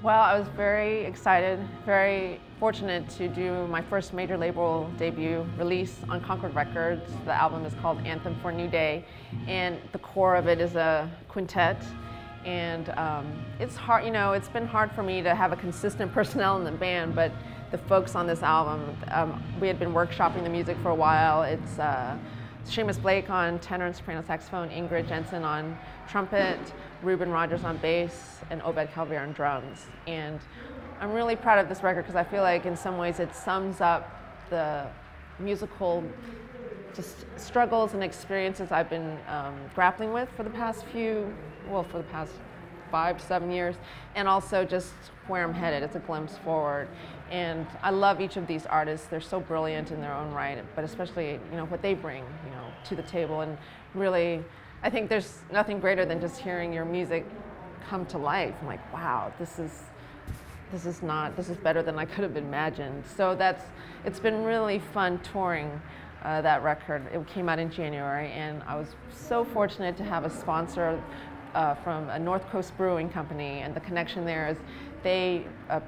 Well, I was very excited, very fortunate to do my first major label debut release on Concord Records. The album is called Anthem for a New Day, and the core of it is a quintet. And it's hard, you know, it's been hard for me to have a consistent personnel in the band, but the folks on this album, we had been workshopping the music for a while. It's Seamus Blake on tenor and soprano saxophone, Ingrid Jensen on trumpet, Ruben Rogers on bass, and Obed Calvier on drums. And I'm really proud of this record because I feel like in some ways it sums up the musical just struggles and experiences I've been grappling with for the past for the past 5 to 7 years, and also just where I'm headed. It's a glimpse forward. And I love each of these artists. They're so brilliant in their own right, but especially, you know, what they bring, you know, to the table. And really, I think there's nothing greater than just hearing your music come to life. I'm like, wow, this is better than I could have imagined. So it's been really fun touring that record. It came out in January, and I was so fortunate to have a sponsor from a North Coast Brewing Company, and the connection there is they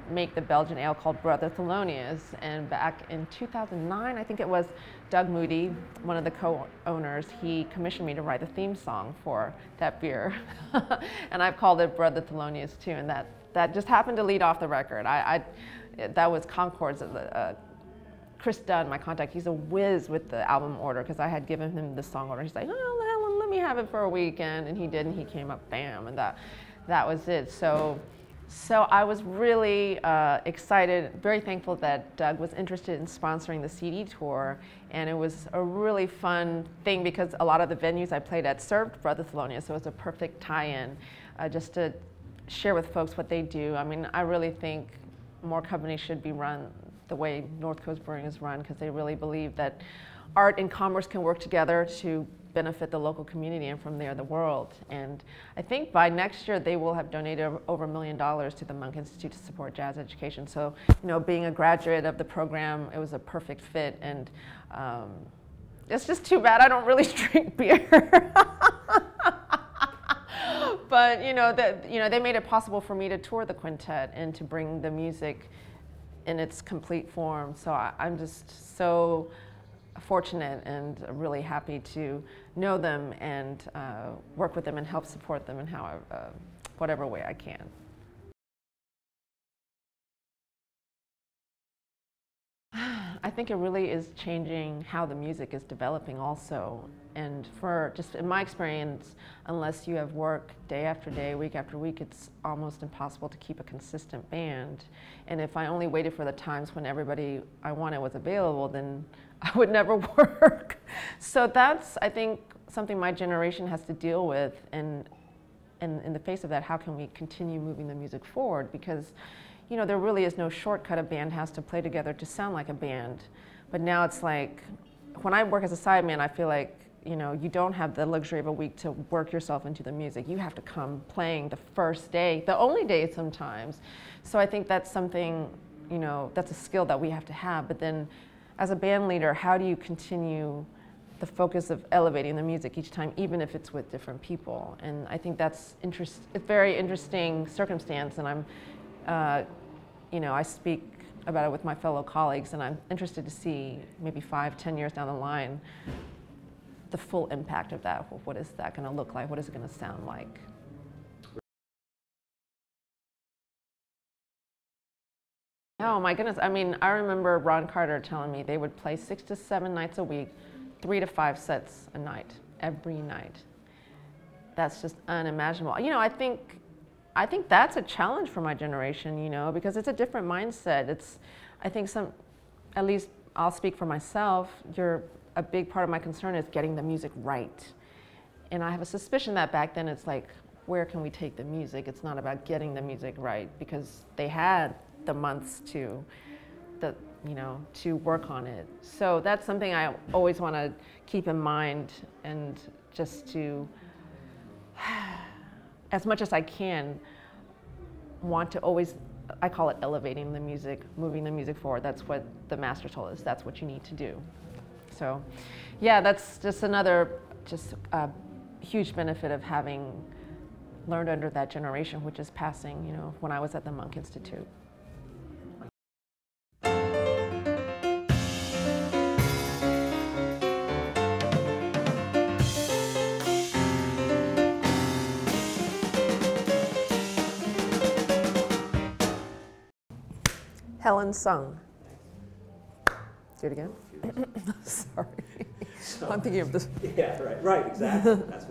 make the Belgian ale called Brother Thelonious, and back in 2009, I think it was, Doug Moody, one of the co-owners, he commissioned me to write the theme song for that beer. And I've called it Brother Thelonious too, and that just happened to lead off the record. That was Concord's, Chris Dunn, my contact, he's a whiz with the album order because I had given him the song order. He's like, oh, Helen, let me have it for a weekend, and he did, and he came up, bam, and that was it. So I was really excited, very thankful that Doug was interested in sponsoring the CD tour, and it was a really fun thing because a lot of the venues I played at served Brother Thelonious, so it was a perfect tie-in just to share with folks what they do. I mean, I really think more companies should be run the way North Coast Brewing is run, because they really believe that art and commerce can work together to benefit the local community, and from there the world. And I think by next year they will have donated over $1 million to the Monk Institute to support jazz education. So, you know, being a graduate of the program, it was a perfect fit. And it's just too bad I don't really drink beer. But you know, they made it possible for me to tour the quintet and to bring the music in its complete form. So I'm just so fortunate and really happy to know them and work with them and help support them in whatever way I can. I think it really is changing how the music is developing also. And for just in my experience, unless you have work day after day, week after week, it's almost impossible to keep a consistent band. And if I only waited for the times when everybody I wanted was available, then I would never work. So that's, I think, something my generation has to deal with. And in the face of that, how can we continue moving the music forward? Because, you know, there really is no shortcut. A band has to play together to sound like a band. But now it's like, when I work as a sideman, I feel like, you know, you don't have the luxury of a week to work yourself into the music. You have to come playing the first day, the only day sometimes. So I think that's something, you know, that's a skill that we have to have. But then as a band leader, how do you continue the focus of elevating the music each time, even if it's with different people? And I think that's a very interesting circumstance, and I'm, you know, I speak about it with my fellow colleagues, and I'm interested to see maybe 5, 10 years down the line, the full impact of that. What is that going to look like? What is it going to sound like? Oh my goodness, I mean, I remember Ron Carter telling me they would play 6 to 7 nights a week, 3 to 5 sets a night, every night. That's just unimaginable. You know, I think that's a challenge for my generation, you know, because it's a different mindset. I think at least I'll speak for myself, a big part of my concern is getting the music right. And I have a suspicion that back then it's like, where can we take the music? It's not about getting the music right, because they had the months to work on it. So that's something I always want to keep in mind, and just to, as much as I can, want to always, I call it elevating the music, moving the music forward. That's what the master told us, that's what you need to do. So yeah, that's just another huge benefit of having learned under that generation, which is passing, you know, when I was at the Monk Institute. Helen Sung. Do it again. Sorry. So, I'm thinking of this. Yeah, right, exactly. That's